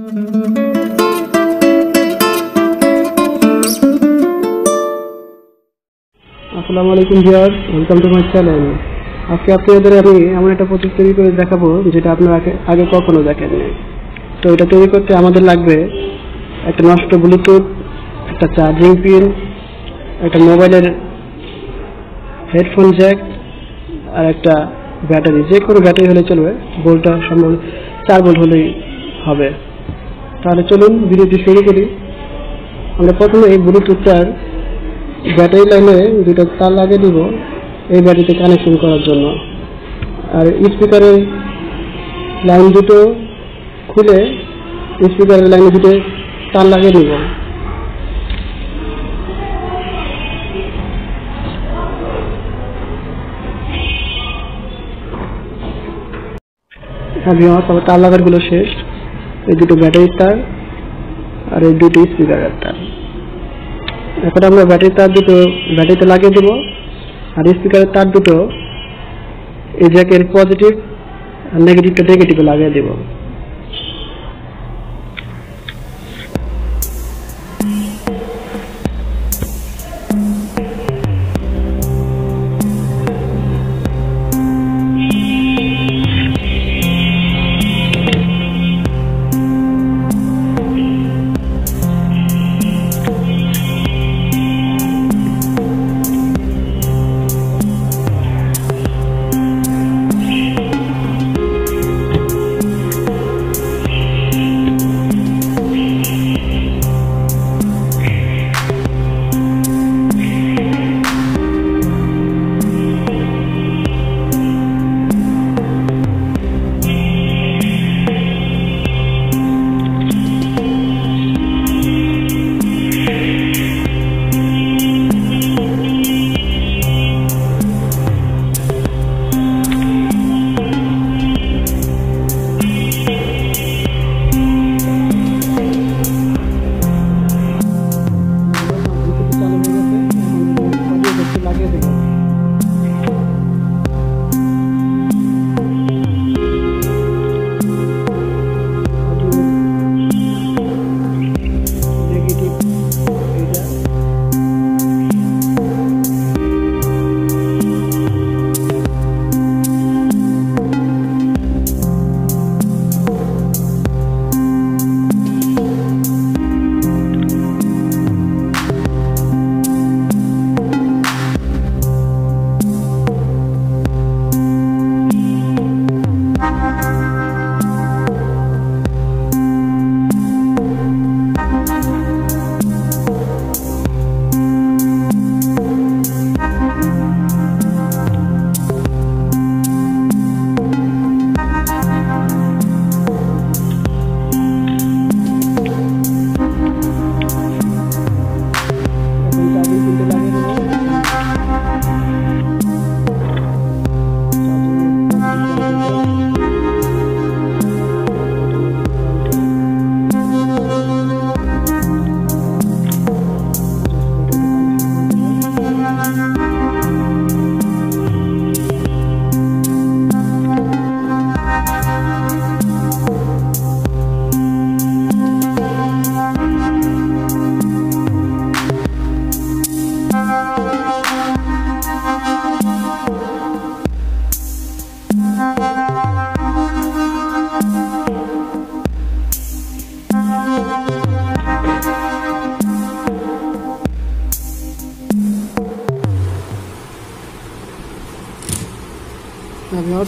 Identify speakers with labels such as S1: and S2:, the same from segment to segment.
S1: আসসালামু আলাইকুম viewers, welcome to my channel. আজকে আপনাদের আমি এমন একটা প্রজেক্ট তৈরি করে দেখাবো যেটা আপনারা আগে কখনো দেখেননি। তো এটা তৈরি করতে আমাদের লাগবে একটা নষ্ট ব্লুটুথ, একটা চার্জিং পিন, একটা মোবাইলের হেডফোন জ্যাক আর একটা ব্যাটারি। যে কোনো ব্যাটারি হলে চলবে, ভোল্টটা সম্ভব 4 ভোল্ট হলেই হবে। তাহলে চলুন ভিডিওটি শুরু করি। আমরা প্রথমে এই ব্লুটুথটার ব্যাটারি লাইনে দুটো তার লাগিয়ে দিব এই ব্যাটারিতে কানেকশন করার জন্য, আর স্পিকারের লাইন দুটো খুলে স্পিকারের লাইনে দুটো তার লাগিয়ে নিব। আমার তার লাগারগুলো শেষ। এই দুটো ব্যাটারির তার আর এই দুটো স্পিকারের তার। এখন আমরা ব্যাটারির তার দুটো ব্যাটারিতে লাগিয়ে দেবো, আর স্পিকারের তার দুটো এই জ্যাকের পজিটিভ আর নেগেটিভটা নেগেটিভে লাগিয়ে দেবো।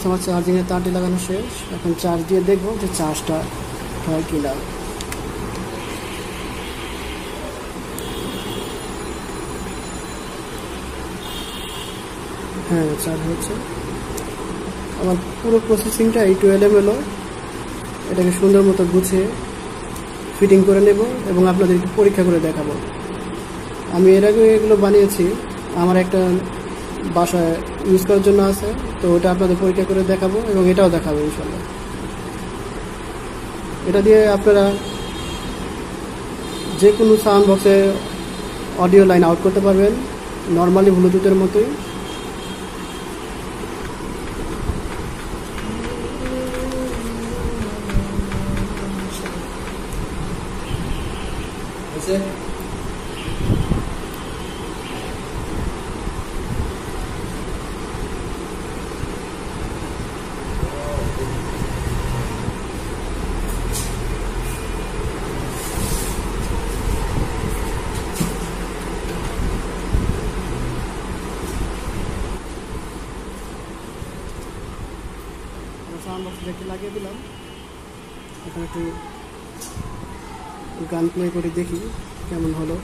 S1: আমার চার্জিংয়ের তারটি লাগানো শেষ। এখন চার্জ দিয়ে দেখবো যে চার্জটা হয় কি না। হ্যাঁ, চার্জ হচ্ছে। আমার পুরো প্রসেসিংটা একটু এলোমেলো, এটাকে সুন্দর মতো গুছিয়ে ফিটিং করে নেব এবং আপনাদের একটু পরীক্ষা করে দেখাবো। আমি এর আগে এগুলো বানিয়েছি, আমার একটা বাসায় ইউজ করার জন্য আছে, তো ওটা আপনাদের পরীক্ষা করে দেখাবো এবং এটাও দেখাবো ইনশাল্লাহ। এটা দিয়ে আপনারা যে কোনো সাউন্ড বক্সে অডিও লাইন আউট করতে পারবেন, নর্মালি ব্লুটুথের মতোই।
S2: হচ্ছে।
S1: সাউন্ড বক্স দেখে লাগিয়ে দিলাম। এখন একটু গান প্লে করে দেখি কেমন হলো।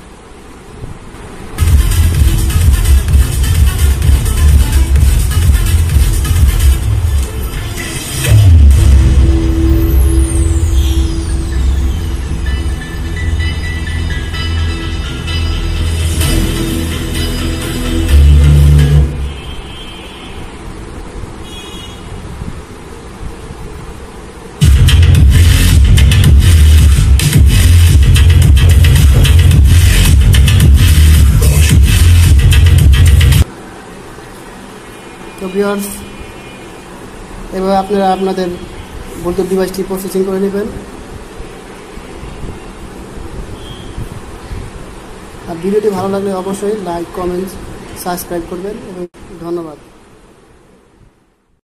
S1: তো ভিউয়ার্স, এভাবে আপনারা আপনাদের ব্লুটুথ ডিভাইসটি প্রসেসিং করে নেবেন। আর ভিডিওটি ভালো লাগলে অবশ্যই লাইক, কমেন্ট, সাবস্ক্রাইব করবেন এবং ধন্যবাদ।